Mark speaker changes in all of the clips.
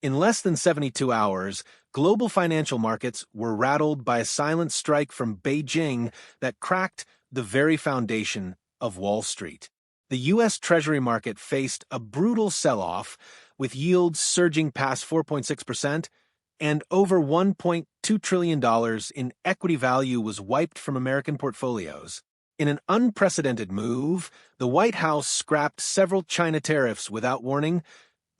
Speaker 1: In less than 72 hours, global financial markets were rattled by a silent strike from Beijing that cracked the very foundation of Wall Street. The U.S. Treasury market faced a brutal sell-off, with yields surging past 4.6%, and over $1.2 trillion in equity value was wiped from American portfolios. In an unprecedented move, the White House scrapped several China tariffs without warning,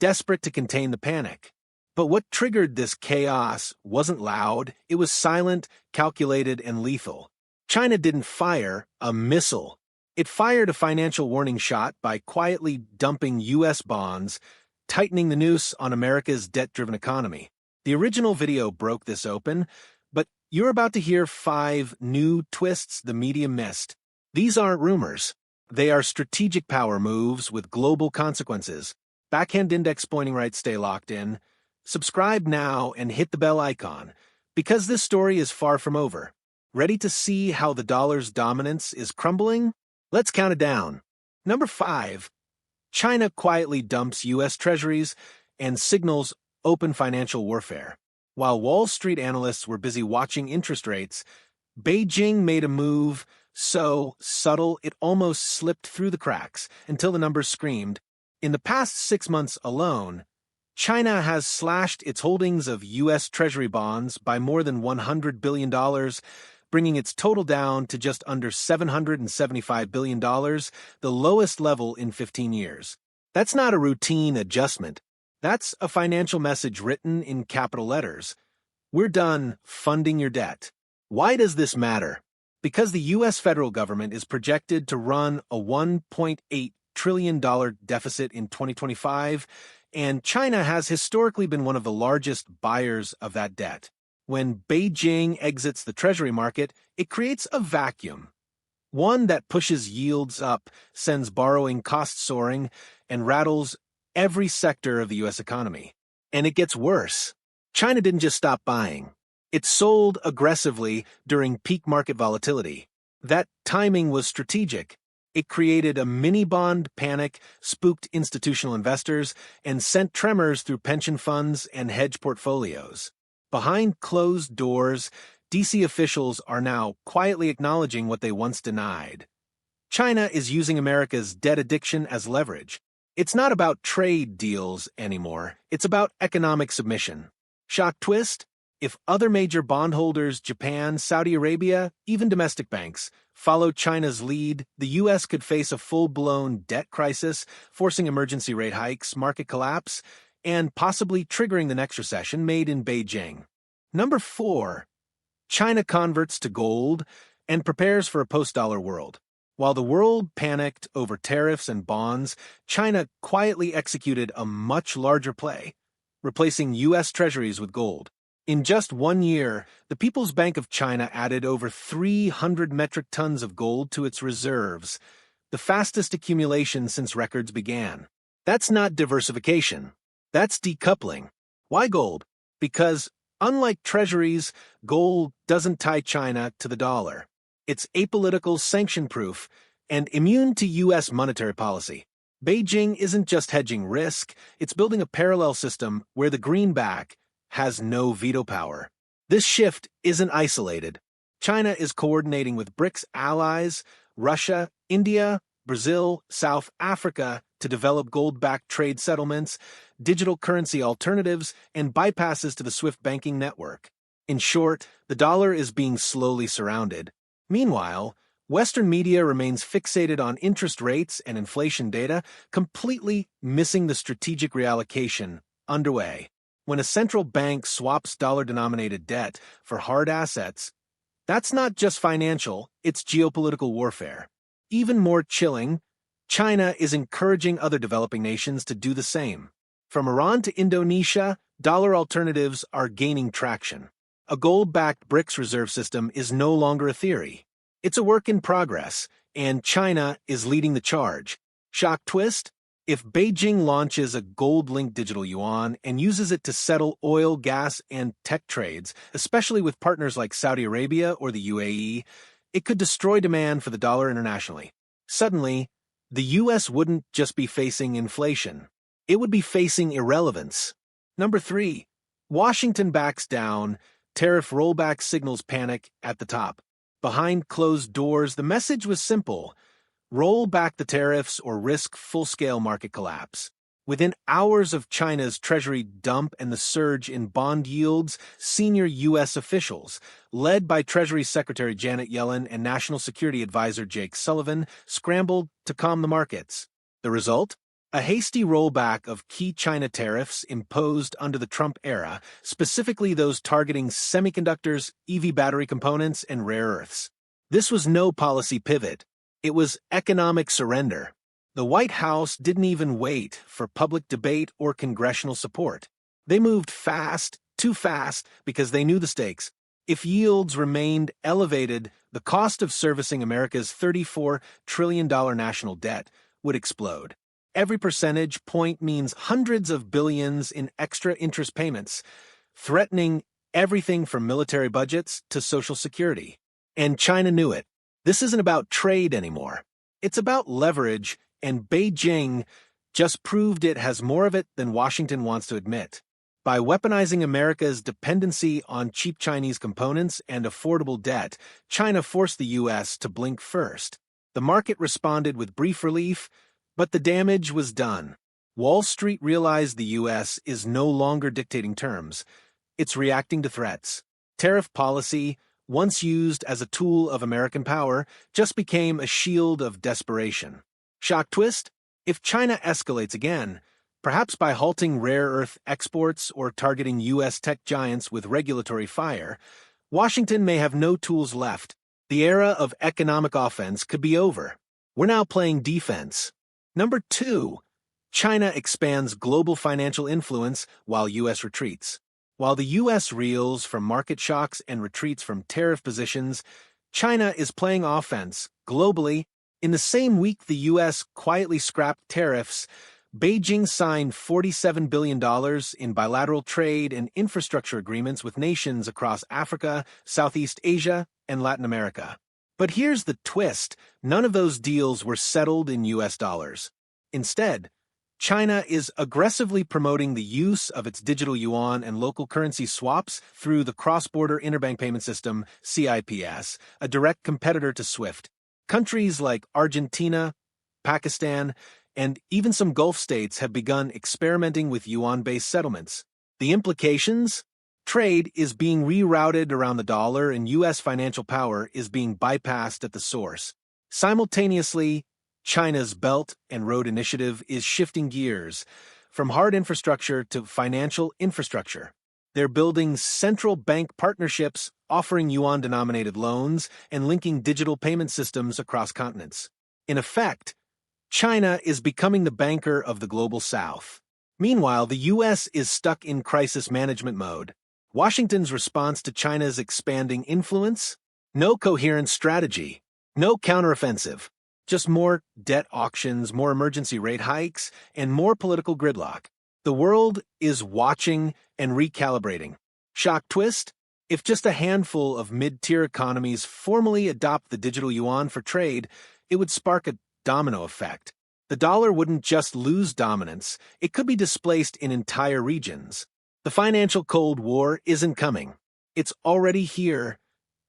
Speaker 1: desperate to contain the panic. But what triggered this chaos wasn't loud, it was silent, calculated, and lethal. China didn't fire a missile. It fired a financial warning shot by quietly dumping U.S. bonds, tightening the noose on America's debt-driven economy. The original video broke this open, but you're about to hear 5 new twists the media missed. These aren't rumors. They are strategic power moves with global consequences. Backhand index pointing right, stay locked in. Subscribe now and hit the bell icon, because this story is far from over. Ready to see how the dollar's dominance is crumbling? Let's count it down. Number 5. China quietly dumps U.S. Treasuries and signals open financial warfare. While Wall Street analysts were busy watching interest rates, Beijing made a move so subtle it almost slipped through the cracks until the numbers screamed. In the past 6 months alone, China has slashed its holdings of U.S. Treasury bonds by more than $100 billion, bringing its total down to just under $775 billion, the lowest level in 15 years. That's not a routine adjustment. That's a financial message written in capital letters. We're done funding your debt. Why does this matter? Because the U.S. federal government is projected to run a $1.8 trillion deficit in 2025, and China has historically been one of the largest buyers of that debt. When Beijing exits the Treasury market, it creates a vacuum, one that pushes yields up, sends borrowing costs soaring, and rattles every sector of the U.S. economy. And it gets worse. China didn't just stop buying. It sold aggressively during peak market volatility. That timing was strategic. It created a mini-bond panic, spooked institutional investors, and sent tremors through pension funds and hedge portfolios. Behind closed doors, D.C. officials are now quietly acknowledging what they once denied. China is using America's debt addiction as leverage. It's not about trade deals anymore. It's about economic submission. Shock twist? If other major bondholders, Japan, Saudi Arabia, even domestic banks, follow China's lead, the U.S. could face a full-blown debt crisis, forcing emergency rate hikes, market collapse, and possibly triggering the next recession made in Beijing. Number 4. China converts to gold and prepares for a post-dollar world. While the world panicked over tariffs and bonds, China quietly executed a much larger play, replacing U.S. Treasuries with gold. In just 1 year, the People's Bank of China added over 300 metric tons of gold to its reserves, the fastest accumulation since records began. That's not diversification. That's decoupling. Why gold? Because, unlike treasuries, gold doesn't tie China to the dollar. It's apolitical, sanction-proof, and immune to U.S. monetary policy. Beijing isn't just hedging risk, it's building a parallel system where the greenback has no veto power. This shift isn't isolated. China is coordinating with BRICS allies, Russia, India, Brazil, South Africa to develop gold-backed trade settlements, digital currency alternatives, and bypasses to the SWIFT banking network. In short, the dollar is being slowly surrounded. Meanwhile, Western media remains fixated on interest rates and inflation data, completely missing the strategic reallocation underway. When a central bank swaps dollar-denominated debt for hard assets, that's not just financial, it's geopolitical warfare. Even more chilling, China is encouraging other developing nations to do the same. From Iran to Indonesia, dollar alternatives are gaining traction. A gold-backed BRICS reserve system is no longer a theory. It's a work in progress, and China is leading the charge. Shock twist? If Beijing launches a gold-linked digital yuan and uses it to settle oil, gas, and tech trades, especially with partners like Saudi Arabia or the UAE, it could destroy demand for the dollar internationally. Suddenly, the U.S. wouldn't just be facing inflation. It would be facing irrelevance. Number 3. Washington backs down, tariff rollback signals panic at the top. Behind closed doors, the message was simple: roll back the tariffs or risk full-scale market collapse. Within hours of China's Treasury dump and the surge in bond yields, senior U.S. officials, led by Treasury Secretary Janet Yellen and National Security Advisor Jake Sullivan, scrambled to calm the markets. The result? A hasty rollback of key China tariffs imposed under the Trump era, specifically those targeting semiconductors, EV battery components, and rare earths. This was no policy pivot. It was economic surrender. The White House didn't even wait for public debate or congressional support. They moved fast, too fast, because they knew the stakes. If yields remained elevated, the cost of servicing America's $34 trillion national debt would explode. Every percentage point means hundreds of billions in extra interest payments, threatening everything from military budgets to Social Security. And China knew it. This isn't about trade anymore. It's about leverage, and Beijing just proved it has more of it than Washington wants to admit. By weaponizing America's dependency on cheap Chinese components and affordable debt, China forced the U.S. to blink first. The market responded with brief relief, but the damage was done. Wall Street realized the U.S. is no longer dictating terms. It's reacting to threats. Tariff policy, once used as a tool of American power, just became a shield of desperation. Shock twist? If China escalates again, perhaps by halting rare earth exports or targeting U.S. tech giants with regulatory fire, Washington may have no tools left. The era of economic offense could be over. We're now playing defense. Number 2. China expands global financial influence while U.S. retreats. While the U.S. reels from market shocks and retreats from tariff positions, China is playing offense globally. In the same week the U.S. quietly scrapped tariffs, Beijing signed $47 billion in bilateral trade and infrastructure agreements with nations across Africa, Southeast Asia, and Latin America. But here's the twist: none of those deals were settled in U.S. dollars. Instead, China is aggressively promoting the use of its digital yuan and local currency swaps through the cross-border interbank payment system, CIPS, a direct competitor to SWIFT. Countries like Argentina, Pakistan, and even some Gulf states have begun experimenting with yuan-based settlements. The implications? Trade is being rerouted around the dollar, and U.S. financial power is being bypassed at the source. Simultaneously, China's Belt and Road Initiative is shifting gears from hard infrastructure to financial infrastructure. They're building central bank partnerships, offering yuan-denominated loans, and linking digital payment systems across continents. In effect, China is becoming the banker of the global South. Meanwhile, the U.S. is stuck in crisis management mode. Washington's response to China's expanding influence? No coherent strategy, no counteroffensive. Just more debt auctions, more emergency rate hikes, and more political gridlock. The world is watching and recalibrating. Shock twist? If just a handful of mid-tier economies formally adopt the digital yuan for trade, it would spark a domino effect. The dollar wouldn't just lose dominance, it could be displaced in entire regions. The financial Cold War isn't coming. It's already here,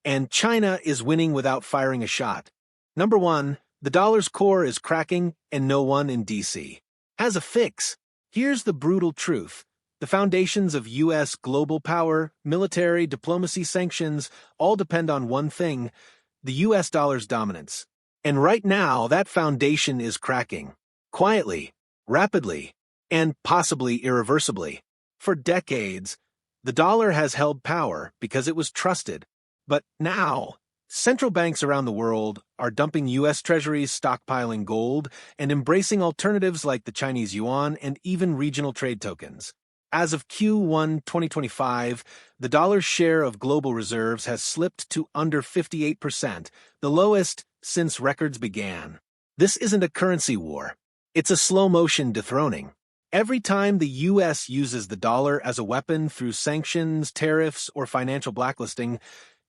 Speaker 1: and China is winning without firing a shot. Number 1. The dollar's core is cracking, and no one in D.C. has a fix. Here's the brutal truth. The foundations of U.S. global power, military, diplomacy, sanctions, all depend on one thing: the U.S. dollar's dominance. And right now, that foundation is cracking. Quietly, rapidly, and possibly irreversibly. For decades, the dollar has held power because it was trusted. But now, central banks around the world are dumping U.S. Treasuries, stockpiling gold, and embracing alternatives like the Chinese yuan and even regional trade tokens. As of Q1 2025, the dollar's share of global reserves has slipped to under 58%, the lowest since records began. This isn't a currency war. It's a slow-motion dethroning. Every time the U.S. uses the dollar as a weapon through sanctions, tariffs, or financial blacklisting,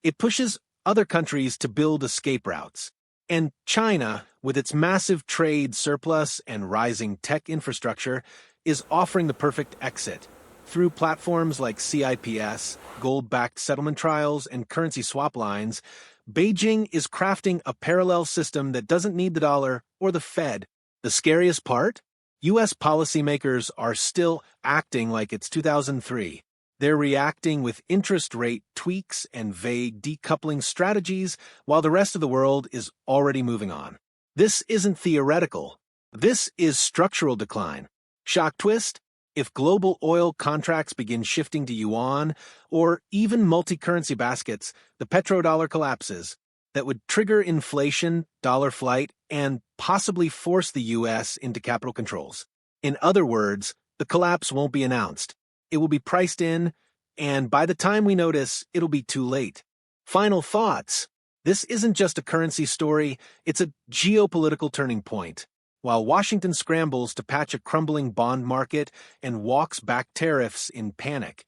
Speaker 1: it pushes other countries to build escape routes. And China, with its massive trade surplus and rising tech infrastructure, is offering the perfect exit. Through platforms like CIPS, gold-backed settlement trials, and currency swap lines, Beijing is crafting a parallel system that doesn't need the dollar or the Fed. The scariest part? U.S. policymakers are still acting like it's 2003. They're reacting with interest rate tweaks and vague decoupling strategies while the rest of the world is already moving on. This isn't theoretical. This is structural decline. Shock twist? If global oil contracts begin shifting to Yuan or even multi-currency baskets, the petrodollar collapses. That would trigger inflation, dollar flight, and possibly force the U.S. into capital controls. In other words, the collapse won't be announced. It will be priced in, and by the time we notice, it'll be too late. Final thoughts. This isn't just a currency story, it's a geopolitical turning point. While Washington scrambles to patch a crumbling bond market and walks back tariffs in panic,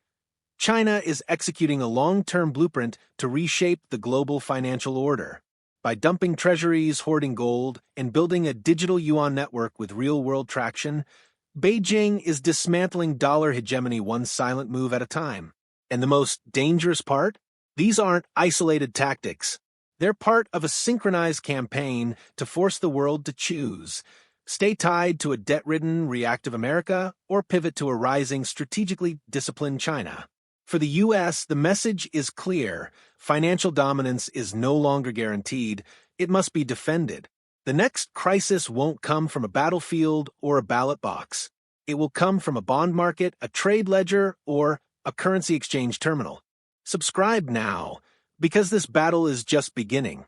Speaker 1: China is executing a long-term blueprint to reshape the global financial order. By dumping treasuries, hoarding gold, and building a digital yuan network with real-world traction, Beijing is dismantling dollar hegemony one silent move at a time. And the most dangerous part? These aren't isolated tactics. They're part of a synchronized campaign to force the world to choose. Stay tied to a debt-ridden, reactive America, or pivot to a rising, strategically disciplined China. For the U.S., the message is clear. Financial dominance is no longer guaranteed. It must be defended. The next crisis won't come from a battlefield or a ballot box. It will come from a bond market, a trade ledger, or a currency exchange terminal. Subscribe now, because this battle is just beginning.